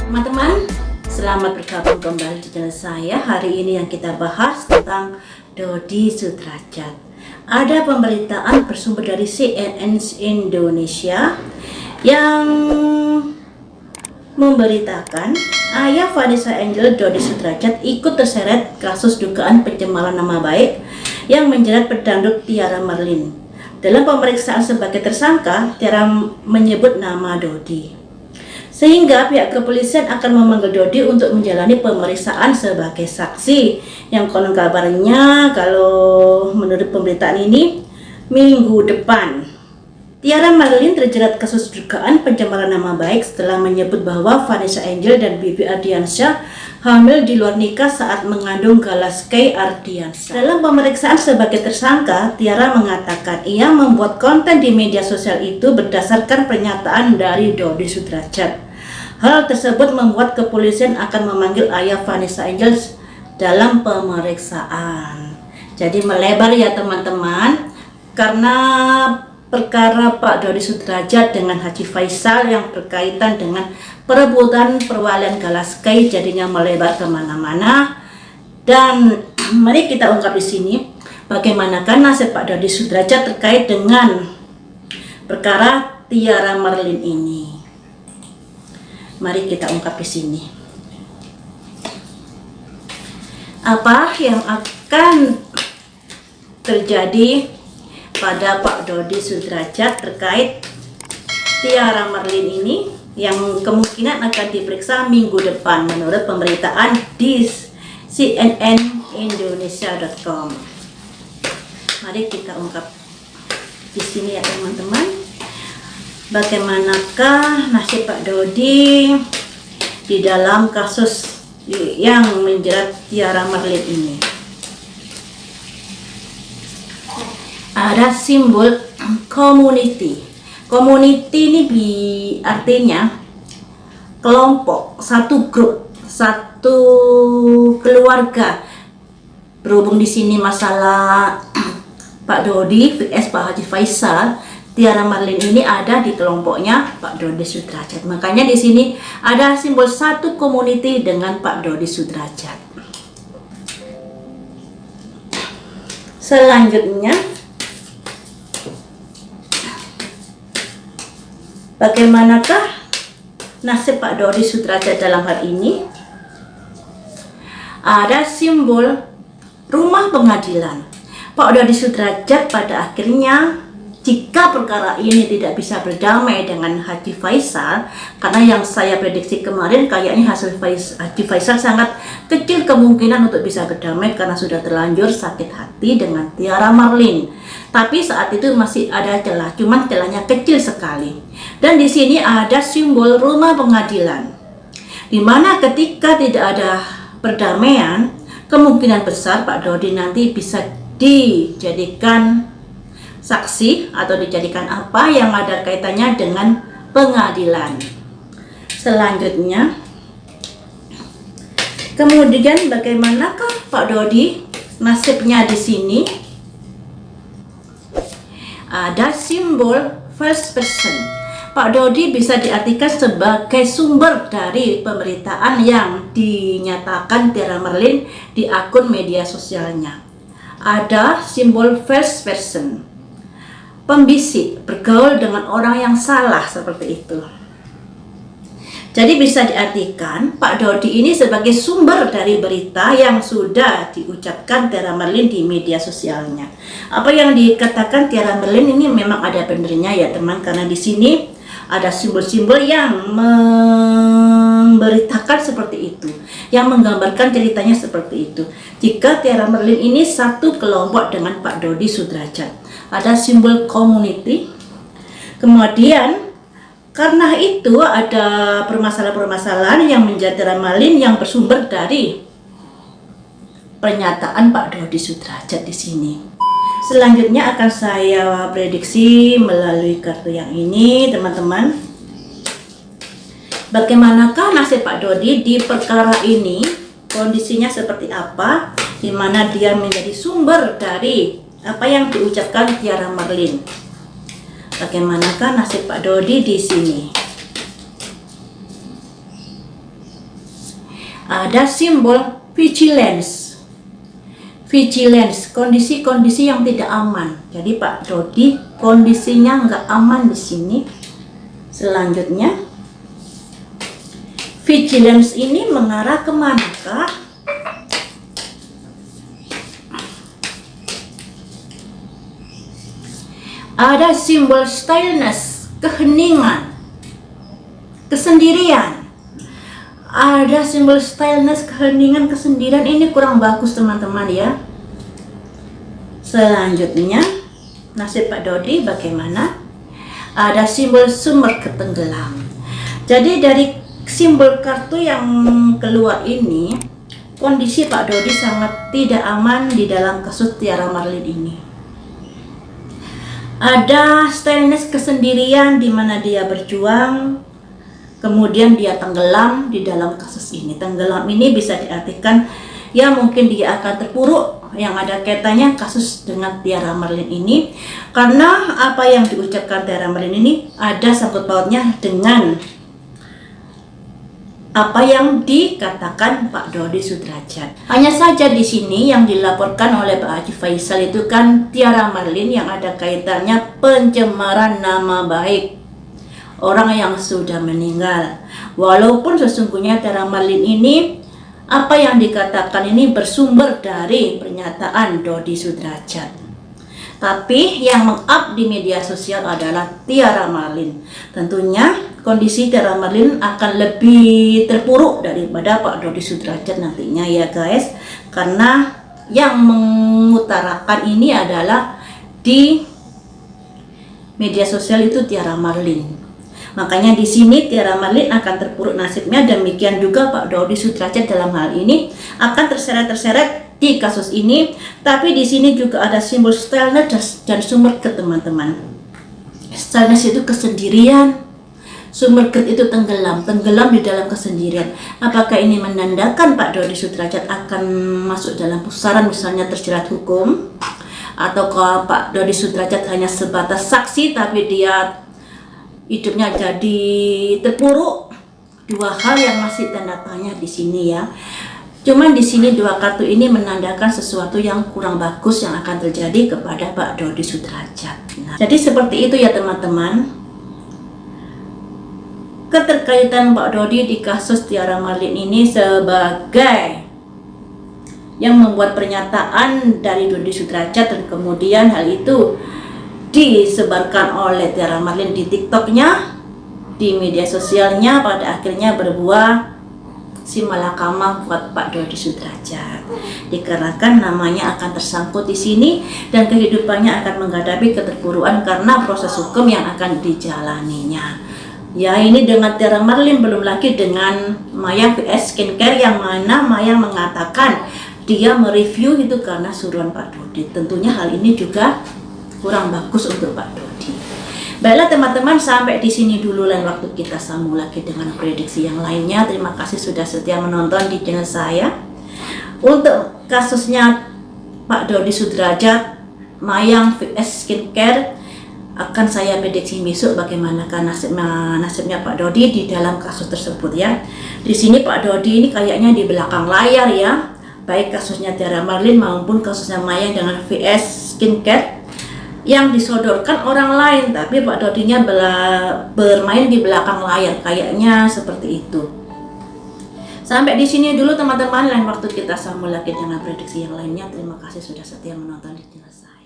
Teman-teman, selamat bergabung kembali di channel saya. Hari ini yang kita bahas tentang Dodi Sudrajat. Ada pemberitaan bersumber dari CNN Indonesia yang memberitakan ayah Vanessa Angel, Dodi Sudrajat, ikut terseret kasus dugaan pencemaran nama baik yang menjerat pedangdut Tiara Marlin. Dalam pemeriksaan sebagai tersangka, Tiara menyebut nama Dodi, sehingga pihak kepolisian akan memanggil Dodi untuk menjalani pemeriksaan sebagai saksi. Yang konon kabarnya, kalau menurut pemberitaan ini, minggu depan. Tiara Marlin terjerat kasus dugaan pencemaran nama baik setelah menyebut bahwa Vanessa Angel dan Bibi Ardiansyah hamil di luar nikah saat mengandung Galaskay Ardiansyah. Dalam pemeriksaan sebagai tersangka, Tiara mengatakan ia membuat konten di media sosial itu berdasarkan pernyataan dari Dodi Sudrajat. Hal tersebut membuat kepolisian akan memanggil ayah Vanessa Angel dalam pemeriksaan. Jadi melebar ya teman-teman, karena perkara Pak Dodi Sudrajat dengan Haji Faisal yang berkaitan dengan perebutan perwalian Galaskay jadinya melebar kemana-mana. Dan mari kita ungkap di sini bagaimanakah nasib Pak Dodi Sudrajat terkait dengan perkara Tiara Marlin ini. Mari kita ungkap di sini. Apa yang akan terjadi pada Pak Dodi Sudrajat terkait Tiara Marlin ini yang kemungkinan akan diperiksa minggu depan menurut pemberitaan di cnnindonesia.com. Mari kita ungkap di sini ya teman-teman. Bagaimanakah nasib Pak Dodi di dalam kasus yang menjerat Tiara Marlin ini? Ada simbol community. Community ini artinya kelompok, satu grup, satu keluarga. Berhubung di sini masalah Pak Dodi vs Pak Haji Faisal, Tiara Marlin ini ada di kelompoknya Pak Dodi Sudrajat. Makanya di sini ada simbol satu community dengan Pak Dodi Sudrajat. Selanjutnya, bagaimanakah nasib Pak Dodi Sudrajat dalam hal ini? Ada simbol rumah pengadilan. Pak Dodi Sudrajat pada akhirnya, jika perkara ini tidak bisa berdamai dengan Haji Faisal, karena yang saya prediksi kemarin kayaknya Haji Faisal sangat kecil kemungkinan untuk bisa berdamai karena sudah terlanjur sakit hati dengan Tiara Marlin. Tapi saat itu masih ada celah, cuman celahnya kecil sekali. Dan di sini ada simbol rumah pengadilan, di mana ketika tidak ada perdamaian, kemungkinan besar Pak Dodi nanti bisa dijadikan saksi atau dijadikan apa yang ada kaitannya dengan pengadilan. Selanjutnya, kemudian bagaimanakah Pak Dodi nasibnya di sini? Ada simbol first person. Pak Dodi bisa diartikan sebagai sumber dari pemberitaan yang dinyatakan Tiara Marlin di akun media sosialnya. Ada simbol first person, pembisik, bergaul dengan orang yang salah, seperti itu. Jadi bisa diartikan Pak Dodi ini sebagai sumber dari berita yang sudah diucapkan Tiara Marlin di media sosialnya. Apa yang dikatakan Tiara Marlin ini memang ada benernya ya teman, karena di sini ada simbol-simbol yang memberitakan seperti itu, yang menggambarkan ceritanya seperti itu. Jika Tiara Marlin ini satu kelompok dengan Pak Dodi Sudrajat, ada simbol community. Kemudian karena itu ada permasalahan-permasalahan yang menjadi Tiara Marlin yang bersumber dari pernyataan Pak Dodi Sudrajat di sini. Selanjutnya akan saya prediksi melalui kartu yang ini teman-teman. Bagaimanakah nasib Pak Dodi di perkara ini? Kondisinya seperti apa? Di mana dia menjadi sumber dari apa yang diucapkan Tiara Marlin. Bagaimanakah nasib Pak Dodi di sini? ada simbol vigilance. Vigilance, kondisi-kondisi yang tidak aman. Jadi Pak Dodi kondisinya nggak aman di sini. Selanjutnya, vigilance ini mengarah kemanakah? Ada simbol stillness, keheningan, kesendirian. Ada simbol stillness, keheningan, kesendirian. Ini kurang bagus teman-teman ya. Selanjutnya, nasib Pak Dodi bagaimana? Ada simbol sumber ketenggelam. Jadi dari simbol kartu yang keluar ini, kondisi Pak Dodi sangat tidak aman di dalam kasus Tiara Marlin ini. Ada stillness, kesendirian di mana dia berjuang, kemudian dia tenggelam di dalam kasus ini. Tenggelam ini bisa diartikan ya mungkin dia akan terpuruk, yang ada kaitannya kasus dengan Tiara Marlin ini, karena apa yang diucapkan Tiara Marlin ini ada sangkut pautnya dengan apa yang dikatakan Pak Dodi Sudrajat. Hanya saja di sini yang dilaporkan oleh Pak Haji Faisal itu kan Tiara Marlin yang ada kaitannya pencemaran nama baik orang yang sudah meninggal. Walaupun sesungguhnya Tiara Marlin ini apa yang dikatakan ini bersumber dari pernyataan Dodi Sudrajat. Tapi yang meng-up di media sosial adalah Tiara Marlin. Tentunya kondisi Tiara Marlin akan lebih terpuruk daripada Pak Dodi Sudrajat nantinya ya guys. Karena yang mengutarakan ini adalah di media sosial itu Tiara Marlin. Makanya di sini Tiara Marlin akan terpuruk nasibnya, demikian juga Pak Dodi Sudrajat dalam hal ini akan terseret-terseret di kasus ini. Tapi di sini juga ada simbol stillness dan sumber teman-teman. Stillness itu kesendirian, sumber itu tenggelam di dalam kesendirian. Apakah ini menandakan Pak Dodi Sudrajat akan masuk dalam pusaran misalnya terjerat hukum, atau kalau Pak Dodi Sudrajat hanya sebatas saksi tapi dia hidupnya jadi terpuruk? Dua hal yang masih tanda tanya di sini ya. Cuman di sini dua kartu ini menandakan sesuatu yang kurang bagus yang akan terjadi kepada Pak Dodi Sudrajat. Nah, jadi seperti itu ya teman-teman. Keterkaitan Pak Dodi di kasus Tiara Marlin ini sebagai yang membuat pernyataan dari Dodi Sudrajat dan kemudian hal itu disebarkan oleh Tiara Marlin di TikToknya, di media sosialnya, pada akhirnya berbuah si malakama buat Pak Dodi Sudrajat. Dikarenakan namanya akan tersangkut di sini dan kehidupannya akan menghadapi keterpurukan karena proses hukum yang akan dijalaninya. Ya ini dengan Tiara Marlin, belum lagi dengan Mayang VS Skincare yang mana Mayang mengatakan dia mereview itu karena suruhan Pak Dodi. Tentunya hal ini juga kurang bagus untuk Pak Dodi. Baiklah teman-teman, sampai di sini dulu, lain waktu kita sambung lagi dengan prediksi yang lainnya. Terima kasih sudah setia menonton di channel saya. Untuk kasusnya Pak Dodi Sudrajat, Mayang VS Skincare, akan saya prediksi besok bagaimanakah nasibnya Pak Dodi di dalam kasus tersebut ya. Di sini Pak Dodi ini kayaknya di belakang layar ya, baik kasusnya Tiara Marlin maupun kasusnya Mayang dengan VS Skincare yang disodorkan orang lain, tapi Pak Dodinya bermain di belakang layar, kayaknya seperti itu. Sampai di sini dulu teman-teman, lain waktu kita sambung lagi dengan prediksi yang lainnya. Terima kasih sudah setia menonton di channel saya.